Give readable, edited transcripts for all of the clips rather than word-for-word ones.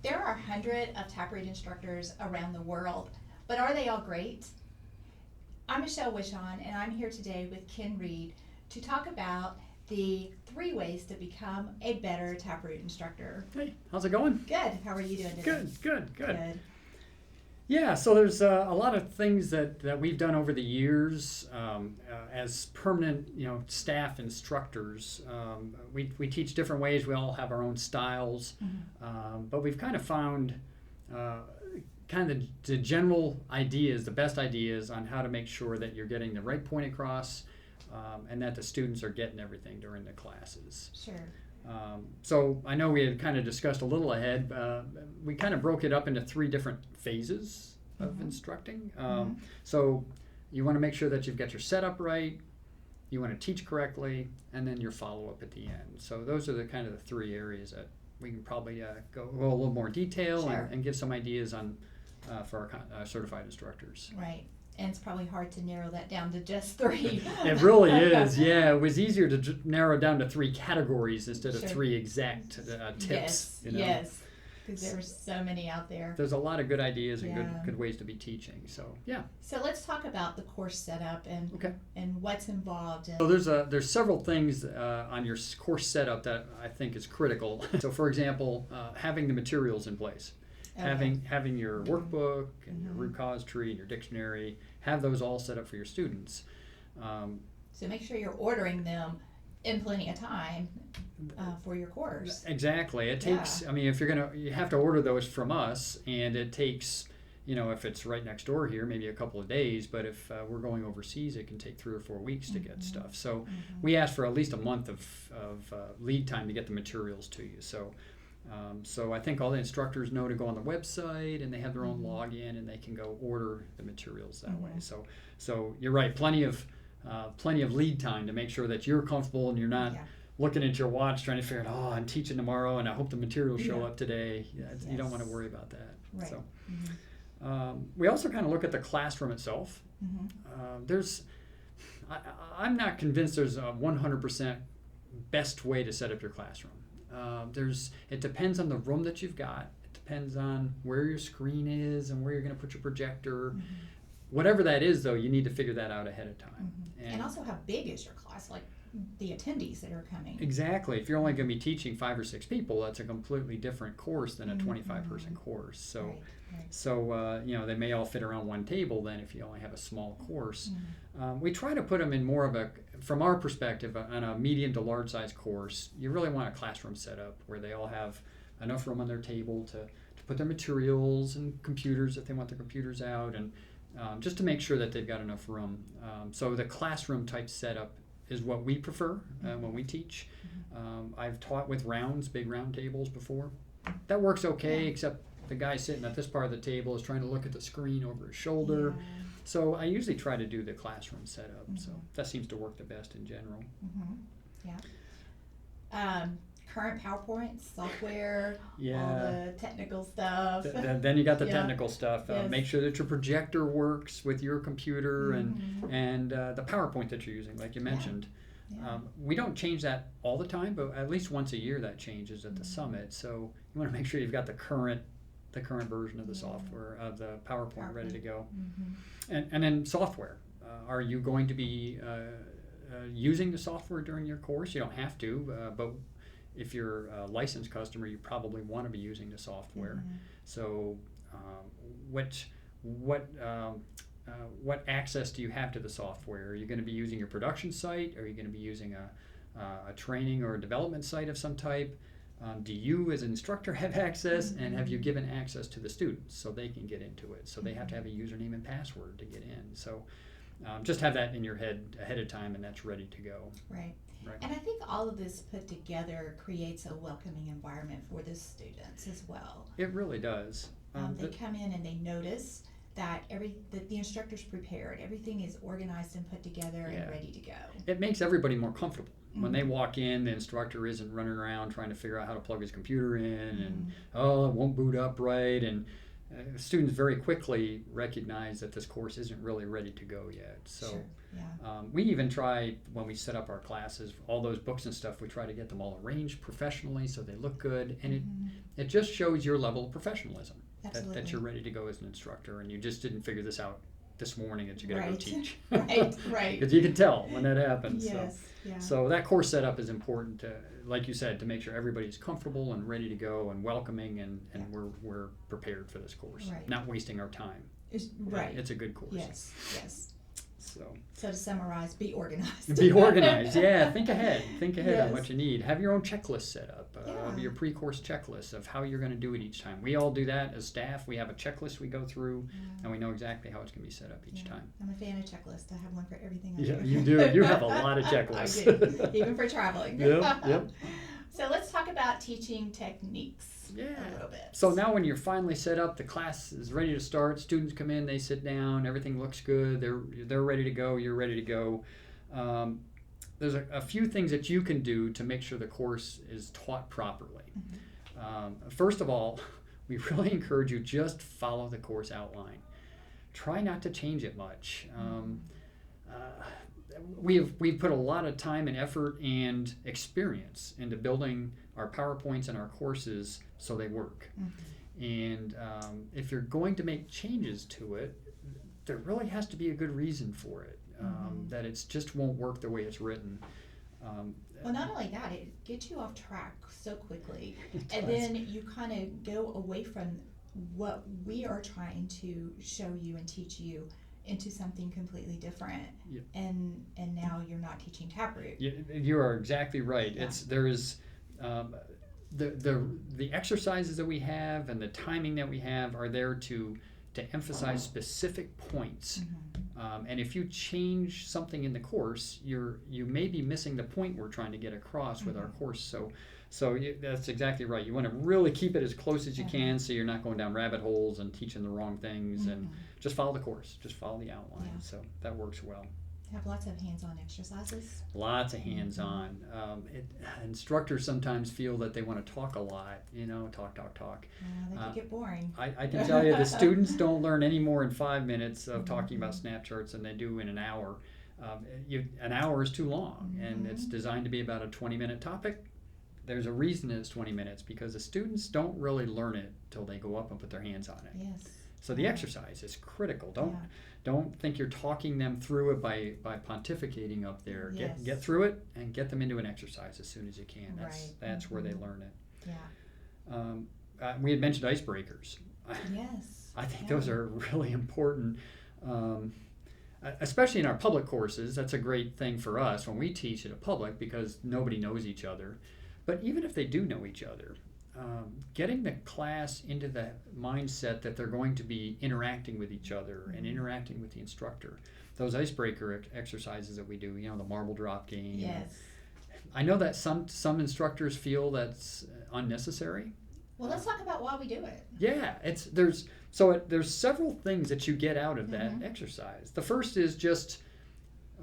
There are hundreds of taproot instructors around the world, but are they all great? I'm Michelle Wishon, and I'm here today with Ken Reed to talk about the 3 ways to become a better taproot instructor. Hey, how's it going? Good. How are you doing today? Good. Yeah, so there's a lot of things that we've done over the years as permanent, staff instructors. We teach different ways. We all have our own styles, but we've kind of found the general ideas, the best ideas on how to make sure that you're getting the right point across, and that the students are getting everything during the classes. Sure. So I know we had kind of discussed a little ahead. We kind of broke it up into 3 different phases of instructing. So you want to make sure that you've got your setup right, you want to teach correctly, and then your follow-up at the end. So those are the kind of the 3 areas that we can probably go a little more detail. Sure. and give some ideas on for our certified instructors. Right. And it's probably hard to narrow that down to just 3. It really is, yeah. It was easier to narrow down to 3 categories instead of 3 exact tips. Yes, because there's so many out there. There's a lot of good ideas and good ways to be teaching. So yeah. So let's talk about the course setup and what's involved. So there's several things on your course setup that I think is critical. So for example, having the materials in place. Okay. Having your workbook and your root cause tree and your dictionary, have those all set up for your students. So make sure you're ordering them in plenty of time for your course. Exactly. It takes, if you have to order those from us, and it takes, if it's right next door here, maybe a couple of days, but if we're going overseas, it can take 3 or 4 weeks to get stuff. So we ask for at least a month of lead time to get the materials to you. So I think all the instructors know to go on the website, and they have their own login, and they can go order the materials that way. So you're right, plenty of lead time to make sure that you're comfortable and you're not looking at your watch trying to figure out, I'm teaching tomorrow and I hope the materials show up today. You don't want to worry about that. Right. So we also kind of look at the classroom itself. I'm not convinced there's a 100% best way to set up your classroom. It depends on the room that you've got. It depends on where your screen is and where you're going to put your projector. Whatever that is, though, you need to figure that out ahead of time. And also, how big is your class? Like the attendees that are coming. Exactly. If you're only going to be teaching 5 or 6 people, that's a completely different course than a 25-person course. So they may all fit around one table then if you only have a small course. We try to put them in more of from our perspective, on a medium to large size course. You really want a classroom setup where they all have enough room on their table to put their materials and computers if they want their computers out, and just to make sure that they've got enough room. So the classroom type setup is what we prefer when we teach. I've taught with big round tables before. That works okay, except the guy sitting at this part of the table is trying to look at the screen over his shoulder. So I usually try to do the classroom setup. So that seems to work the best in general. Current PowerPoint, software, all the technical stuff. Then you got the technical stuff. Make sure that your projector works with your computer and the PowerPoint that you're using, like you mentioned. We don't change that all the time, but at least once a year that changes at the summit. So you want to make sure you've got the current version of the software, of the PowerPoint ready to go. And then software. Are you going to be using the software during your course? You don't have to, but if you're a licensed customer, you probably want to be using the software. So what access do you have to the software? Are you going to be using your production site? Are you going to be using a training or a development site of some type? Do you as an instructor have access, and have you given access to the students so they can get into it? So they have to have a username and password to get in. So just have that in your head ahead of time, and that's ready to go. Right. And I think all of this put together creates a welcoming environment for the students as well. It really does. They come in and they notice that the instructor's prepared. Everything is organized and put together and ready to go. It makes everybody more comfortable. When they walk in, the instructor isn't running around trying to figure out how to plug his computer in and, it won't boot up right. And students very quickly recognize that this course isn't really ready to go yet. So Sure. Yeah. we even try, when we set up our classes, all those books and stuff, we try to get them all arranged professionally so they look good, and it just shows your level of professionalism, that you're ready to go as an instructor, and you just didn't figure this out this morning that you got to go teach. Right. Because you can tell when that happens. Yes. So that course setup is important to, like you said, to make sure everybody's comfortable and ready to go and welcoming, and we're prepared for this course. Right. Not wasting our time. Right. It's a good course. Yes. So to summarize, be organized. Be organized, yeah. Think ahead Yes. on what you need. Have your own checklist set up, your pre-course checklist of how you're going to do it each time. We all do that as staff. We have a checklist we go through, and we know exactly how it's going to be set up each time. I'm a fan of checklists. I have one for everything I Yeah, do. you do. You have a lot of checklists. I do, even for traveling. Yep. So let's talk about teaching techniques a little bit. So now when you're finally set up, the class is ready to start, students come in, they sit down, everything looks good, they're ready to go, you're ready to go. There's a few things that you can do to make sure the course is taught properly. First of all, we really encourage you just follow the course outline. Try not to change it much. We've put a lot of time and effort and experience into building our PowerPoints and our courses so they work. And if you're going to make changes to it, there really has to be a good reason for it, that it just won't work the way it's written. Well, not only that, it gets you off track so quickly, and does. then you kind of go away from what we are trying to show you and teach you into something completely different. Yep. And now you're not teaching taproot. You are exactly right. Yeah. There is the exercises that we have and the timing that we have are there to emphasize specific points. And if you change something in the course, you may be missing the point we're trying to get across with our course. So that's exactly right. You want to really keep it as close as you can, so you're not going down rabbit holes and teaching the wrong things. And just follow the course. Just follow the outline. Yeah. So that works well. Have lots of hands-on exercises. Lots of hands-on. Instructors sometimes feel that they want to talk a lot, talk. They could get boring. I can tell you the students don't learn any more in 5 minutes of talking about snap charts than they do in an hour. An hour is too long, and it's designed to be about a 20-minute topic. There's a reason it's 20 minutes, because the students don't really learn it till they go up and put their hands on it. Yes. So the exercise is critical. Don't think you're talking them through it by pontificating up there. Yes. Get through it and get them into an exercise as soon as you can. That's where they learn it. Yeah. We had mentioned icebreakers. Yes. I think those are really important, especially in our public courses. That's a great thing for us when we teach at a public, because nobody knows each other. But even if they do know each other, getting the class into the mindset that they're going to be interacting with each other and interacting with the instructor. Those icebreaker exercises that we do, the marble drop game. Yes. I know that some instructors feel that's unnecessary. Well, let's talk about why we do it. Yeah, there's several things that you get out of that exercise. The first is just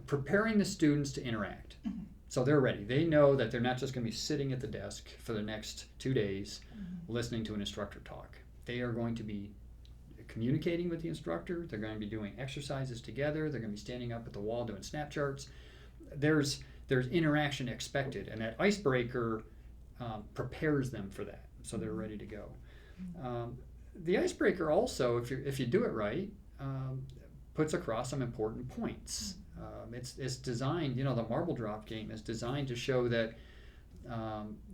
preparing the students to interact. So they're ready. They know that they're not just going to be sitting at the desk for the next 2 days listening to an instructor talk. They are going to be communicating with the instructor. They're going to be doing exercises together. They're going to be standing up at the wall doing snap charts. There's interaction expected, and that icebreaker prepares them for that, so they're ready to go. The icebreaker also, if you do it right, puts across some important points. It's designed, the marble drop game is designed to show that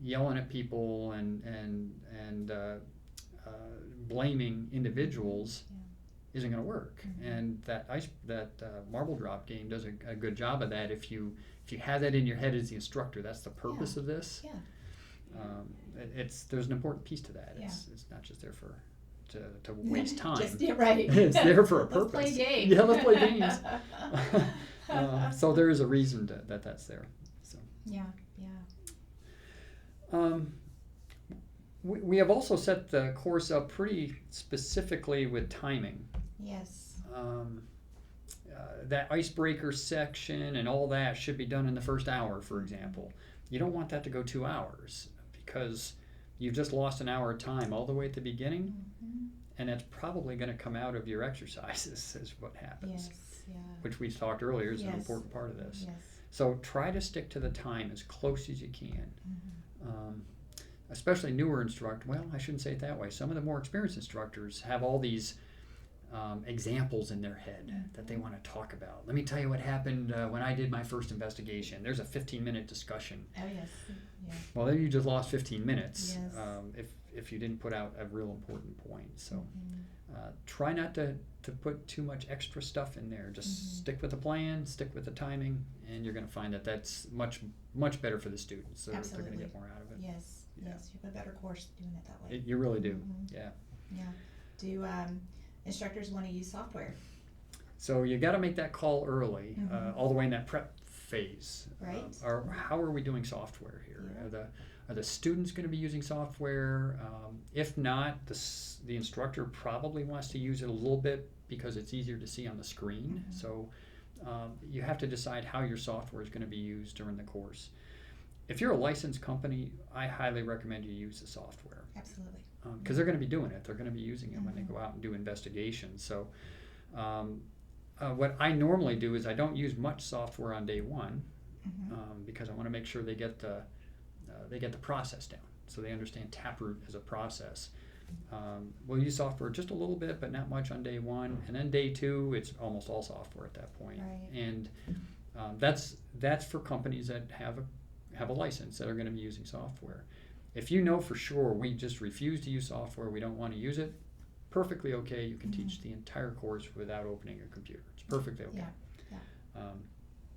yelling at people and blaming individuals isn't going to work. And that marble drop game does a good job of that. If you have that in your head as the instructor, that's the purpose of this. There's an important piece to that. It's not just there to waste time. It's there for a purpose. Let's play games. Yeah, let's play games. So there is a reason that's there. So. Yeah. We have also set the course up pretty specifically with timing. Yes. That icebreaker section and all that should be done in the first hour, for example. You don't want that to go 2 hours, because you've just lost an hour of time all the way at the beginning, and that's probably going to come out of your exercises is what happens, Yes, yeah. which we talked earlier is an Yes. important part of this. Yes. So try to stick to the time as close as you can. Mm-hmm. Especially newer instructors, well, I shouldn't say it that way. Some of the more experienced instructors have all these examples in their head that they want to talk about. Let me tell you what happened when I did my first investigation. There's a 15-minute discussion. Oh, yes. Yeah. Well, then you just lost 15 minutes Yes. if you didn't put out a real important point. So try not to put too much extra stuff in there. Just stick with the plan, stick with the timing, and you're going to find that that's much better for the students. So they're going to get more out of it. Yes. Yeah. Yes. You have a better course doing it that way. You really do. Mhm. Yeah. Yeah. Do instructors want to use software? So you got to make that call early, all the way in that prep phase. Right. Or how are we doing software here? Yeah. Are the students going to be using software? If not, the instructor probably wants to use it a little bit because it's easier to see on the screen. So you have to decide how your software is going to be used during the course. If you're a licensed company, I highly recommend you use the software. Absolutely. Because they're going to be doing it. They're going to be using it when they go out and do investigations. So what I normally do is I don't use much software on day one because I want to make sure they get the process down, so they understand Taproot as a process. We'll use software just a little bit, but not much on day one, and then day two, it's almost all software at that point. Right. And that's for companies that have a license that are going to be using software. If you know for sure we just refuse to use software, we don't want to use it, perfectly okay. You can teach the entire course without opening a computer. It's perfectly okay. Yeah.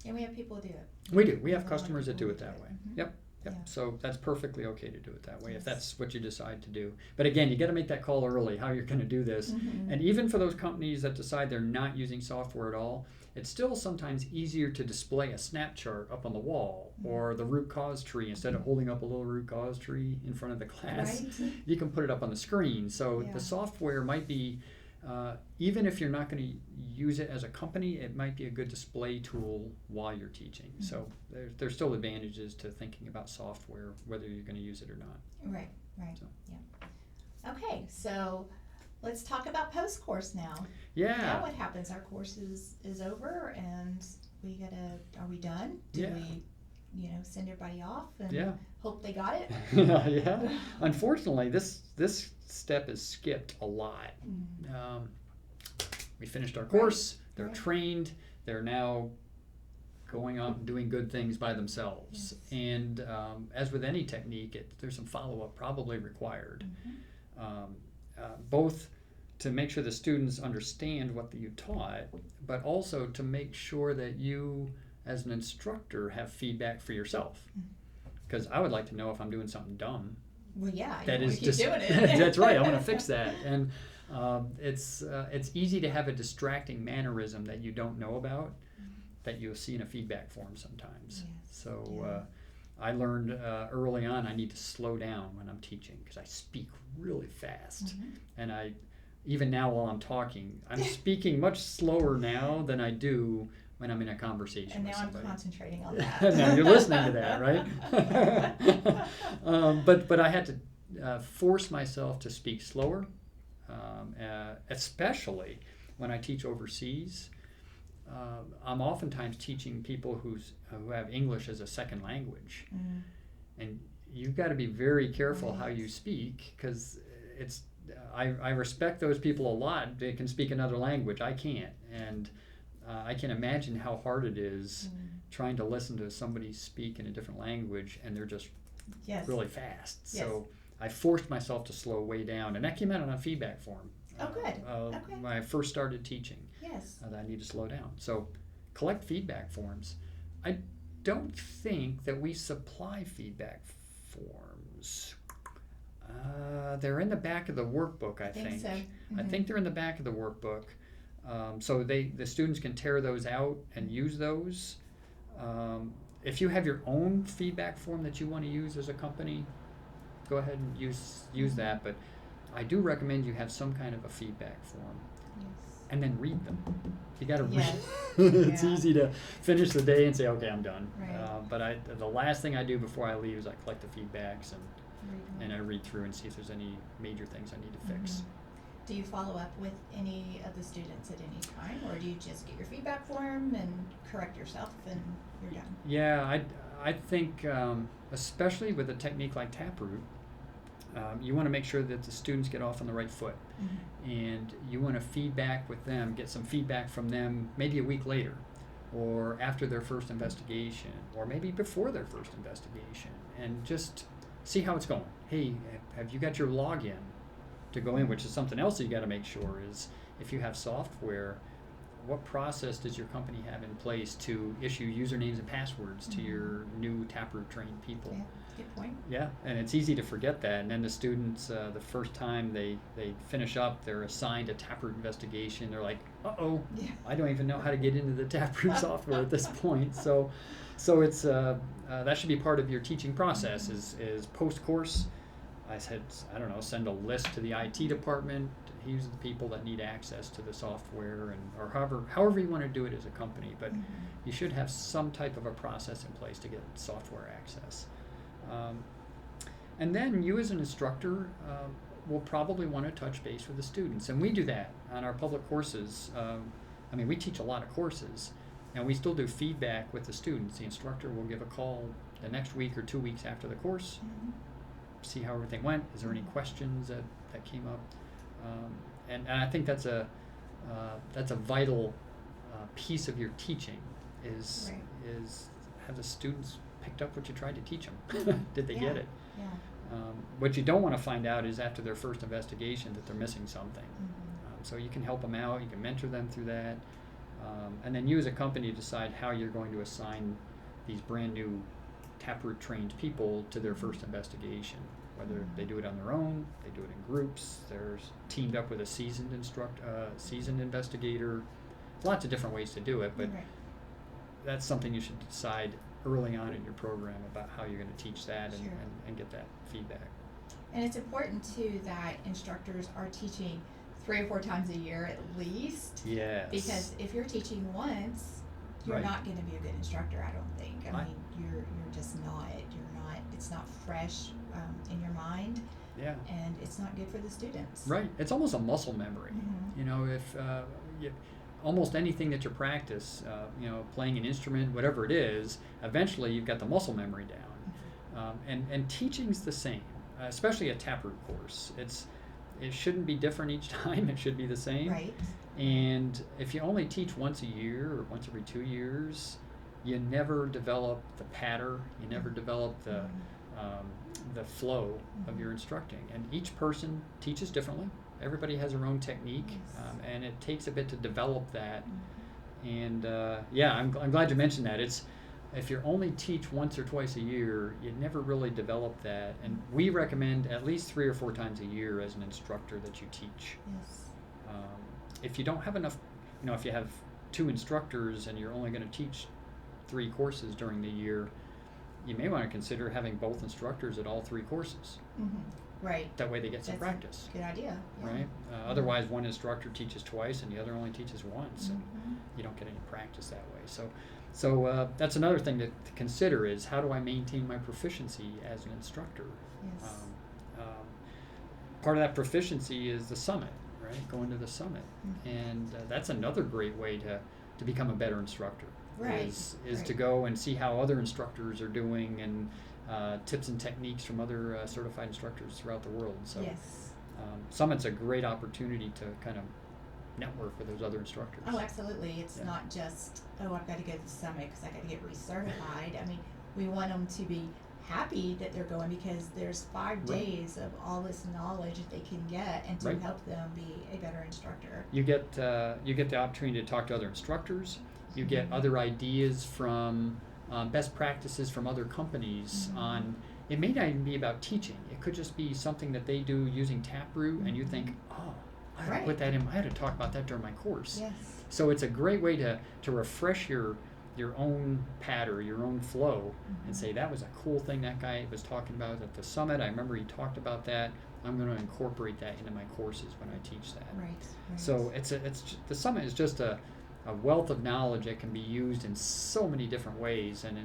And we have people who do it. We do. We have a lot of customers that people do who it that way. Mhm. Yep. Yeah. So that's perfectly okay to do it that way if Yes. that's what you decide to do. But again, you got to make that call early how you're going to do this. And even for those companies that decide they're not using software at all, it's still sometimes easier to display a snap chart up on the wall or the root cause tree instead of holding up a little root cause tree in front of the class. Right. You can put it up on the screen. So Yeah. the software might be, even if you're not going to use it as a company, it might be a good display tool while you're teaching. So there's still advantages to thinking about software, whether you're going to use it or not. Right. Right. So. Yeah. Okay. So let's talk about post-course now. Yeah. Now what happens? Our course is over, and are we done? Do Yeah. we, send everybody off and Yeah. hope they got it? Yeah. Unfortunately, this step is skipped a lot. We finished our course. They're Right. trained. They're now going out and doing good things by themselves. Yes. And as with any technique, there's some follow-up probably required. Both to make sure the students understand what you taught, but also to make sure that you, as an instructor, have feedback for yourself. Because I would like to know if I'm doing something dumb. Well, yeah. That you is keep just doing it. that's right. I want to fix that, and it's easy to have a distracting mannerism that you don't know about that you'll see in a feedback form sometimes. Yes. So I learned early on I need to slow down when I'm teaching because I speak really fast, and even now while I'm talking, I'm speaking much slower now than I do when I'm in a conversation And with now I'm somebody. concentrating on that. Now you're listening to that, right? But I had to force myself to speak slower, especially when I teach overseas. I'm oftentimes teaching people who have English as a second language, and you've got to be very careful how you speak because I respect those people a lot. They can speak another language. I can't, and I can imagine how hard it is trying to listen to somebody speak in a different language and they're just really fast. Yes. So I forced myself to slow way down, and that came out on a feedback form. Oh, good. Okay. When I first started teaching, Yes. that I need to slow down. So collect feedback forms. I don't think that we supply feedback forms. They're in the back of the workbook, I think. So. I think they're in the back of the workbook. So the students can tear those out and use those. If you have your own feedback form that you want to use as a company, go ahead and use that. But I do recommend you have some kind of a feedback form. Yes. And then read them. You got to read. Yes. It's Yeah. easy to finish the day and say, okay, I'm done. Right. But the last thing I do before I leave is I collect the feedbacks and I read through and see if there's any major things I need to fix. Do you follow up with any of the students at any time, or do you just get your feedback form and correct yourself and you're done? Yeah, I think especially with a technique like Taproot, you want to make sure that the students get off on the right foot, and you want to feedback with them, get some feedback from them maybe a week later, or after their first investigation, or maybe before their first investigation, and just see how it's going. Hey, have you got your login to go in? Which is something else that you got to make sure is, if you have software, what process does your company have in place to issue usernames and passwords to your new Taproot trained people? Yeah, good point. Yeah, and it's easy to forget that. And then the students, the first time they finish up, they're assigned a Taproot investigation. They're like, uh-oh, Yeah. I don't even know how to get into the Taproot software at this point. So it's that should be part of your teaching process. Is post course. I said, I don't know, send a list to the IT department. Here's the people that need access to the software, and or however you want to do it as a company. But you should have some type of a process in place to get software access. And then you as an instructor will probably want to touch base with the students. And we do that on our public courses. I mean, we teach a lot of courses, and we still do feedback with the students. The instructor will give a call the next week or 2 weeks after the course, see how everything went. Is there any questions that came up? And I think that's a vital piece of your teaching is have the students picked up what you tried to teach them. Did they get it? Yeah. What you don't want to find out is after their first investigation that they're missing something. So you can help them out, you can mentor them through that, and then you as a company decide how you're going to assign these brand new Taproot trained people to their first investigation. Whether they do it on their own, they do it in groups, they're teamed up with a seasoned investigator. Lots of different ways to do it, but that's something you should decide early on in your program about how you're going to teach that and get that feedback. And it's important too that instructors are teaching 3 or 4 times a year at least. Yes. Because if you're teaching once, you're not going to be a good instructor, I don't think. I mean, you're just not. It's not fresh in your mind. Yeah. And it's not good for the students. Right. It's almost a muscle memory. You know, if almost anything that you practice, playing an instrument, whatever it is, eventually you've got the muscle memory down. And teaching's the same, especially a Taproot course. It shouldn't be different each time. It should be the same. Right. And if you only teach once a year or once every 2 years, you never develop the pattern. You never develop the flow of your instructing. And each person teaches differently. Everybody has their own technique, and it takes a bit to develop that. And I'm glad you mentioned that. If you only teach once or twice a year, you never really develop that. And we recommend at least 3 or 4 times a year as an instructor that you teach. Yes. If you don't have enough, if you have 2 instructors and you're only going to teach 3 courses during the year, you may want to consider having both instructors at all 3 courses. Right. That way they get some That's practice. a good idea. Yeah. Right? Otherwise, one instructor teaches twice and the other only teaches once. And you don't get any practice that way. So that's another thing to consider is, how do I maintain my proficiency as an instructor? Yes. Part of that proficiency is the summit, right? Going to the summit. And that's another great way to become a better instructor. Right. Is to go and see how other instructors are doing, and tips and techniques from other certified instructors throughout the world. So Summit's a great opportunity to kind of network with those other instructors. Oh, absolutely. It's not just, I've got to go to the summit because I got to get recertified. I mean, we want them to be happy that they're going, because there's 5 days of all this knowledge that they can get, and to help them be a better instructor. You get the opportunity to talk to other instructors. You get other ideas from best practices from other companies on. It may not even be about teaching. It could just be something that they do using Taproot, and you think, oh, I had to put that in. I had to talk about that during my course. Yes. So it's a great way to refresh your own pattern, your own flow, and say, that was a cool thing that guy was talking about at the summit. I remember he talked about that. I'm going to incorporate that into my courses when I teach that. Right. So the summit is just a wealth of knowledge that can be used in so many different ways, and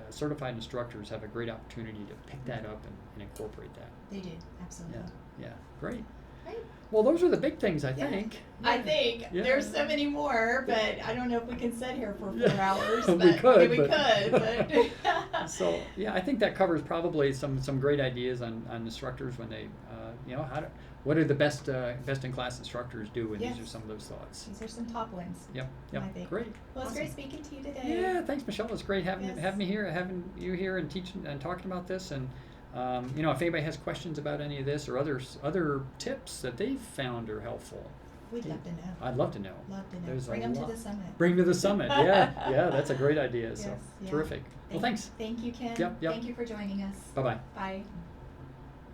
certified instructors have a great opportunity to pick that up and incorporate that. They do, absolutely. Yeah, great. Right. Well, those are the big things, I Yeah. think. I think Yeah. there's so many more, but I don't know if we can sit here for 4 Yeah. hours. We But, could, I mean, we but- could, but So yeah, I think that covers probably some great ideas on instructors when they, what are the best in class instructors do, and Yes. these are some of those thoughts. these are some top ones. Yep, I think. great. Well, it's Awesome. great speaking to you today. Yeah, thanks, Michelle. It's great having Yes. me here, having you here and teaching and talking about this. And if anybody has questions about any of this or other tips that they've found are helpful, We'd love to know. I'd love to know. Love to know. There's a Bring them to lot. the summit. Bring to the summit. Yeah, that's a great idea. So Yes, yeah. terrific. Well, thanks. Thank you, Ken. Yep. Thank you for joining us. Bye bye. Bye.